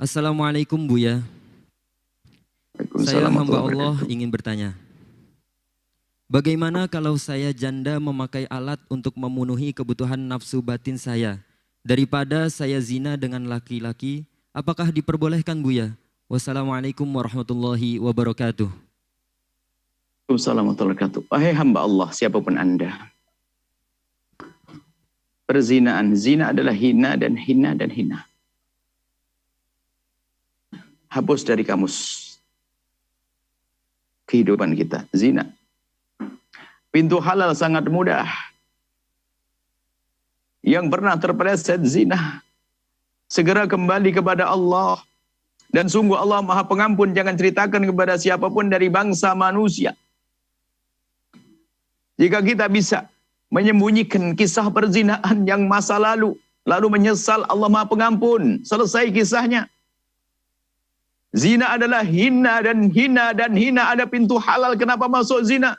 Assalamualaikum Buya. Saya Waalaikumsalam hamba warahmatullahi Allah wabarakatuh. ingin bertanya. Bagaimana kalau saya janda memakai alat untuk memenuhi kebutuhan nafsu batin saya daripada saya zina dengan laki-laki? Apakah diperbolehkan Buya? Wassalamualaikum warahmatullahi wabarakatuh. Waalaikumsalam warahmatullahi wabarakatuh. Wahai hamba Allah, siapapun Anda. Perzinaan, zina adalah hina dan hina dan hina. Hapus dari kamus kehidupan kita, zina. Pintu halal sangat mudah. Yang pernah terpeleset zina, segera kembali kepada Allah. Dan sungguh Allah Maha Pengampun, jangan ceritakan kepada siapapun dari bangsa manusia. Jika kita bisa menyembunyikan kisah perzinaan yang masa lalu menyesal, Allah Maha Pengampun, selesai kisahnya. Zina adalah hina dan hina dan hina. Ada pintu halal, kenapa masuk zina?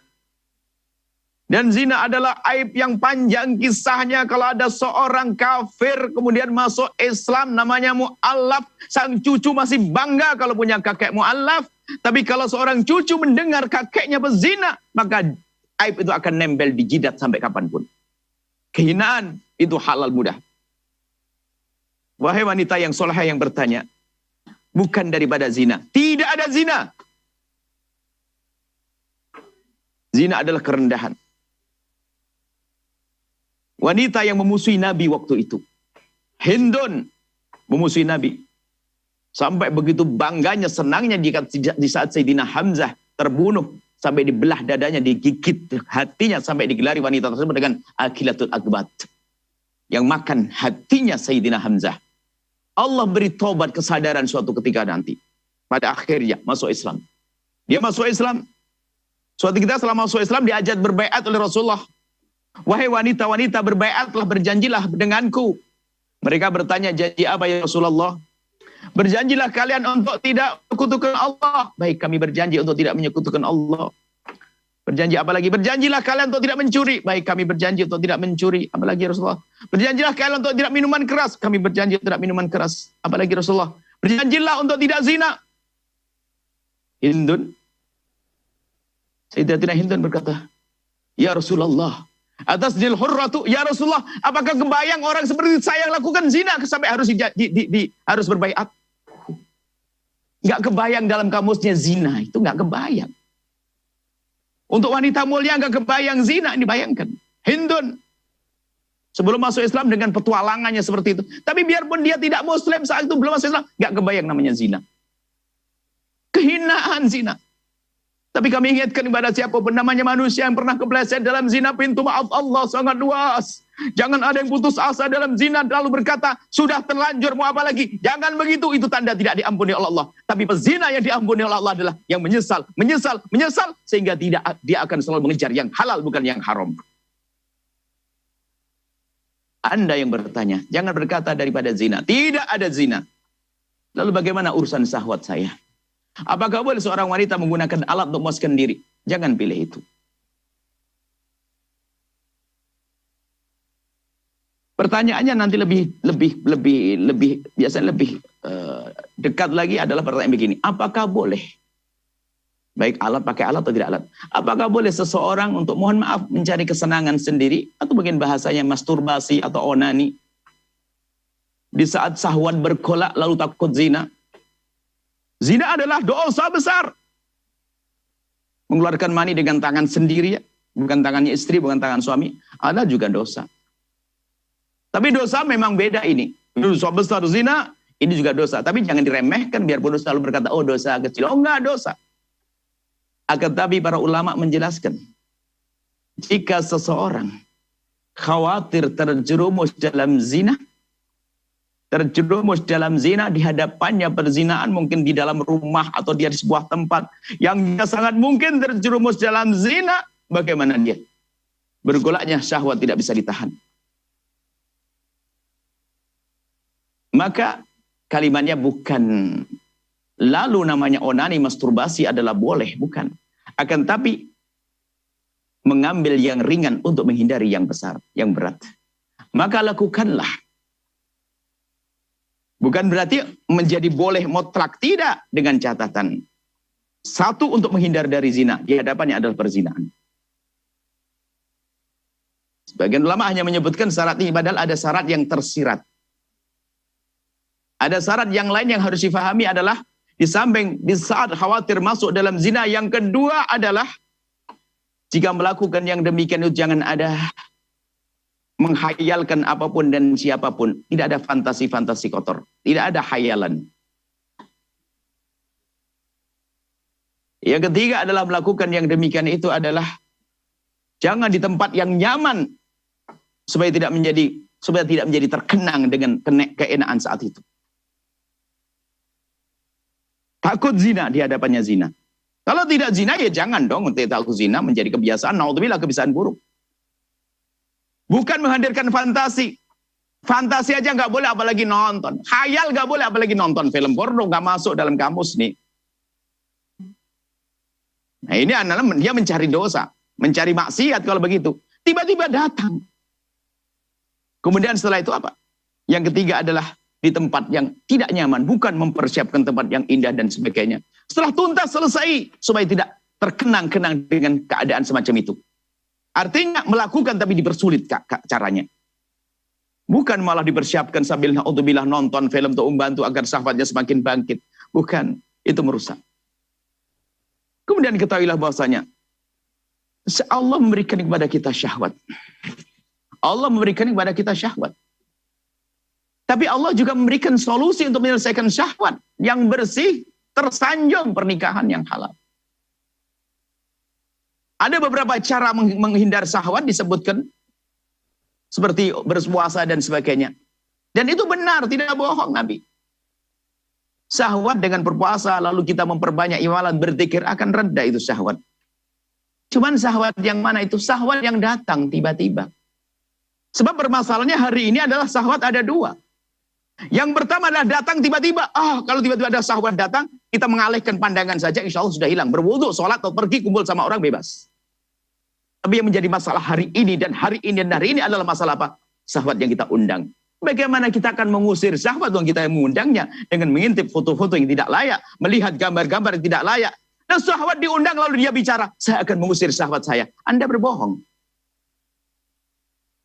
Dan zina adalah aib yang panjang kisahnya. Kalau ada seorang kafir kemudian masuk Islam, namanya mu'allaf. Sang cucu masih bangga kalau punya kakek mu'allaf. Tapi kalau seorang cucu mendengar kakeknya berzina, maka aib itu akan nempel di jidat sampai kapanpun. Kehinaan itu halal mudah. Wahai wanita yang solehah yang bertanya, bukan daripada zina. Tidak ada zina. Zina adalah kerendahan. Wanita yang memusuhi Nabi waktu itu, Hindun, memusuhi Nabi. Sampai begitu bangganya, senangnya di saat Sayyidina Hamzah terbunuh. Sampai dibelah dadanya, digigit hatinya. Sampai digelari wanita tersebut dengan Akilatul Akbat. Yang makan hatinya Sayyidina Hamzah. Allah beri tobat kesadaran suatu ketika nanti. Pada akhirnya masuk Islam. Dia masuk Islam. Suatu ketika setelah masuk Islam diajak berbaiat oleh Rasulullah. Wahai wanita-wanita, berbaiatlah, berjanjilah denganku. Mereka bertanya, janji apa ya Rasulullah? Berjanjilah kalian untuk tidak menyekutukan Allah. Baik, kami berjanji untuk tidak menyekutukan Allah. Berjanji apa lagi? Berjanjilah kalian untuk tidak mencuri. Baik, kami berjanji untuk tidak mencuri. Apalagi Rasulullah? Berjanjilah kalian untuk tidak minuman keras. Kami berjanji untuk tidak minuman keras. Apalagi Rasulullah? Berjanjilah untuk tidak zina. Hindun. Sayyidatina Hindun berkata, ya Rasulullah, atas nil hurratu, ya Rasulullah, apakah kebayang orang seperti saya yang lakukan zina sampai harus harus berbaiat? Nggak kebayang dalam kamusnya zina, itu nggak kebayang. Untuk wanita mulia nggak kebayang zina, dibayangkan. Hindun sebelum masuk Islam dengan petualangannya seperti itu. Tapi biarpun dia tidak Muslim saat itu, belum masuk Islam, nggak kebayang namanya zina. Kehinaan zina. Tapi kami ingatkan kepada siapapun namanya manusia yang pernah kepleset dalam zina, pintu maaf Allah sangat luas. Jangan ada yang putus asa dalam zina lalu berkata, sudah terlanjur mau apa lagi? Jangan begitu, itu tanda tidak diampuni oleh Allah. Tapi pezina yang diampuni oleh Allah adalah yang menyesal, sehingga dia akan selalu mengejar yang halal bukan yang haram. Anda yang bertanya, jangan berkata daripada zina. Tidak ada zina. Lalu bagaimana urusan syahwat saya? Apakah boleh seorang wanita menggunakan alat untuk memuaskan diri? Jangan pilih itu. Pertanyaannya nanti biasanya lebih dekat lagi adalah pertanyaan begini. Apakah boleh? Baik alat, pakai alat atau tidak alat. Apakah boleh seseorang untuk mohon maaf mencari kesenangan sendiri? Atau mungkin bahasanya masturbasi atau onani. Di saat syahwat berkolak lalu takut zina. Zina adalah dosa besar. Mengeluarkan mani dengan tangan sendiri, bukan tangannya istri, bukan tangan suami, ada juga dosa. Tapi dosa memang beda ini. Dosa besar zina, ini juga dosa. Tapi jangan diremehkan biarpun selalu berkata, oh dosa kecil. Oh enggak dosa. Akan tapi para ulama menjelaskan, jika seseorang khawatir terjerumus dalam zina, terjerumus dalam zina, di hadapannya perzinaan mungkin di dalam rumah atau dia di sebuah tempat yang dia sangat mungkin terjerumus dalam zina, bagaimana dia? Bergolaknya syahwat tidak bisa ditahan. Maka kalimatnya bukan lalu namanya onani, masturbasi adalah boleh, bukan. Akan tapi mengambil yang ringan untuk menghindari yang besar, yang berat. Maka lakukanlah. Bukan berarti menjadi boleh mutlak, tidak, dengan catatan. Satu, untuk menghindar dari zina. Di hadapannya adalah perzinahan. Sebagian ulama hanya menyebutkan syarat ini, padahal ada syarat yang tersirat. Ada syarat yang lain yang harus difahami adalah di samping di saat khawatir masuk dalam zina, yang kedua adalah jika melakukan yang demikian itu jangan ada menghayalkan apapun dan siapapun. Tidak ada fantasi-fantasi kotor. Tidak ada hayalan. Yang ketiga adalah melakukan yang demikian itu adalah jangan di tempat yang nyaman supaya tidak menjadi terkenang dengan keenaan saat itu. Takut zina, di hadapannya zina. Kalau tidak zina ya jangan dong. Takut zina menjadi kebiasaan. Naudzubillah, kebiasaan buruk. Bukan menghadirkan fantasi. Fantasi aja nggak boleh, apalagi nonton. Khayal nggak boleh, apalagi nonton film porno, nggak masuk dalam kamus nih. Nah ini adalah dia mencari dosa, mencari maksiat kalau begitu. Tiba-tiba datang. Kemudian setelah itu apa? Yang ketiga adalah di tempat yang tidak nyaman, bukan mempersiapkan tempat yang indah dan sebagainya. Setelah tuntas selesai, supaya tidak terkenang-kenang dengan keadaan semacam itu. Artinya melakukan tapi dipersulit caranya. Bukan malah dipersiapkan sambil naudzubillah nonton film untuk membantu agar syahwatnya semakin bangkit. Bukan, itu merusak. Kemudian ketahuilah bahwasanya Allah memberikan kepada kita syahwat. Allah memberikan kepada kita syahwat. Tapi Allah juga memberikan solusi untuk menyelesaikan syahwat yang bersih, tersanjung, pernikahan yang halal. Ada beberapa cara menghindar syahwat disebutkan, seperti berpuasa dan sebagainya. Dan itu benar, tidak bohong Nabi. Syahwat dengan berpuasa, lalu kita memperbanyak ibadah, berzikir, akan reda itu syahwat. Cuman syahwat yang mana itu? Syahwat yang datang tiba-tiba. Sebab permasalahannya hari ini adalah syahwat ada dua. Yang pertama adalah datang tiba-tiba. Kalau tiba-tiba ada syahwat datang, kita mengalihkan pandangan saja, insya Allah sudah hilang. Berwudu, sholat, atau pergi kumpul sama orang, bebas. Tapi yang menjadi masalah hari ini dan hari ini dan hari ini adalah masalah apa? Syahwat yang kita undang. Bagaimana kita akan mengusir syahwat yang kita mengundangnya dengan mengintip foto-foto yang tidak layak, melihat gambar-gambar yang tidak layak. Dan syahwat diundang lalu dia bicara, saya akan mengusir syahwat saya. Anda berbohong.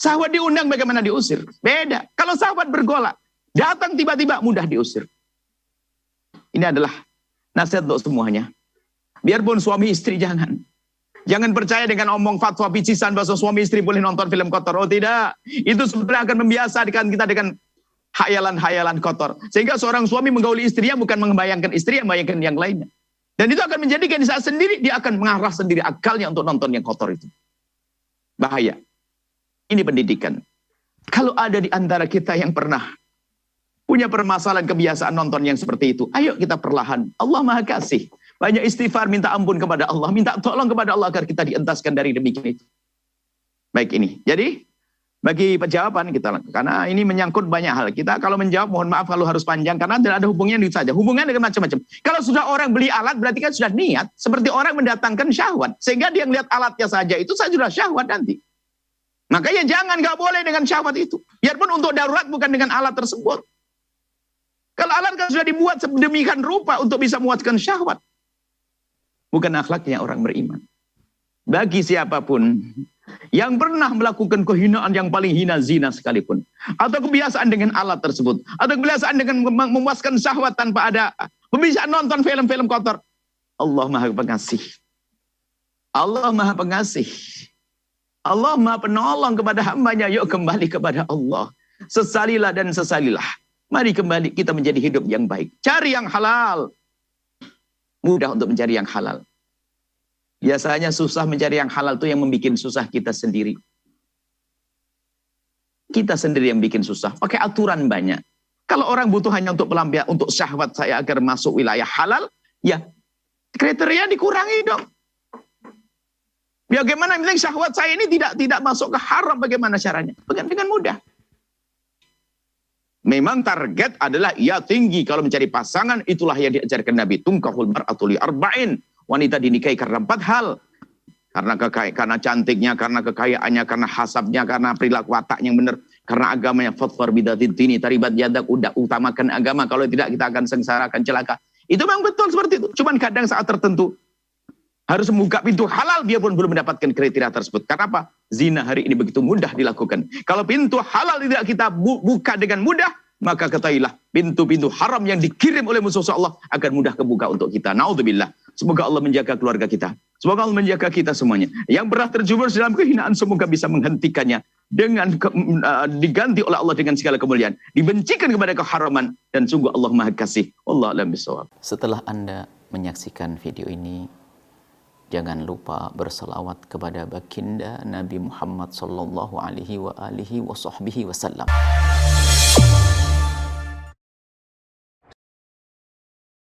Syahwat diundang, bagaimana diusir? Beda. Kalau syahwat bergolak, datang tiba-tiba, mudah diusir. Ini adalah nasihat untuk semuanya. Biarpun suami istri jangan. Jangan percaya dengan omong fatwa picisan bahwa suami istri boleh nonton film kotor. Oh tidak. Itu sebenarnya akan membiasakan kita dengan hayalan-hayalan kotor. Sehingga seorang suami menggauli istrinya bukan membayangkan istri, yang membayangkan yang lainnya. Dan itu akan menjadikan di saat sendiri, dia akan mengarah sendiri akalnya untuk nonton yang kotor itu. Bahaya. Ini pendidikan. Kalau ada di antara kita yang pernah punya permasalahan kebiasaan nonton yang seperti itu, ayo kita perlahan. Allah Maha Kasih. Banyak istighfar, minta ampun kepada Allah. Minta tolong kepada Allah agar kita dientaskan dari demikian itu. Baik ini. Jadi, bagi penjawaban kita, karena ini menyangkut banyak hal. Kita kalau menjawab, mohon maaf kalau harus panjang, karena tidak ada hubungannya itu saja. Hubungannya dengan macam-macam. Kalau sudah orang beli alat, berarti kan sudah niat. Seperti orang mendatangkan syahwat. Sehingga dia melihat alatnya saja, itu saja sudah syahwat nanti. Makanya jangan, nggak boleh dengan syahwat itu. Biarpun untuk darurat, bukan dengan alat tersebut. Kalau alat kan sudah dibuat sedemikian rupa untuk bisa memuaskan syahwat. Bukan akhlaknya orang beriman. Bagi siapapun yang pernah melakukan kehinaan yang paling hina, zina sekalipun, atau kebiasaan dengan alat tersebut, atau kebiasaan dengan memuaskan syahwat tanpa ada kebiasaan nonton film-film kotor, Allah Maha Pengasih. Allah Maha Pengasih. Allah Maha Penolong kepada hambanya. Yuk kembali kepada Allah. Sesalilah dan sesalilah. Mari kembali kita menjadi hidup yang baik. Cari yang halal. Mudah untuk mencari yang halal. Biasanya susah mencari yang halal itu yang membuat susah kita sendiri. Kita sendiri yang bikin susah. Pakai aturan banyak. Kalau orang butuh hanya untuk pelampiasan, untuk syahwat saya agar masuk wilayah halal, ya kriteria dikurangi dong. Bagaimana misalnya syahwat saya ini tidak masuk ke haram, bagaimana caranya? Dengan mudah. Memang target adalah ia tinggi. Kalau mencari pasangan, itulah yang diajarkan Nabi. Tunkahul mar'atu li arba'in. Wanita dinikahi karena 4 hal. Karena cantiknya, karena kekayaannya, karena hasabnya, karena perilaku wataknya yang benar. Karena agamanya fatfar bidatid dini taribat yadak, udah utamakan agama, kalau tidak kita akan sengsara, akan celaka. Itu memang betul seperti itu. Cuman kadang saat tertentu harus membuka pintu halal, dia pun belum mendapatkan kriteria tersebut. Karena apa? Zina hari ini begitu mudah dilakukan. Kalau pintu halal tidak kita buka dengan mudah, maka ketahuilah pintu-pintu haram yang dikirim oleh musuh Allah akan mudah kebuka untuk kita. Naudzubillah. Semoga Allah menjaga keluarga kita. Semoga Allah menjaga kita semuanya. Yang pernah terjerumus dalam kehinaan, semoga bisa menghentikannya dengan diganti oleh Allah dengan segala kemuliaan. Dibencikan kepada keharaman, dan sungguh Allah Maha Kasih. Wallahu a'lam bishawab. Setelah Anda menyaksikan video ini, jangan lupa berselawat kepada baginda Nabi Muhammad sallallahu alaihi wa alihi wa sahbihi wasallam.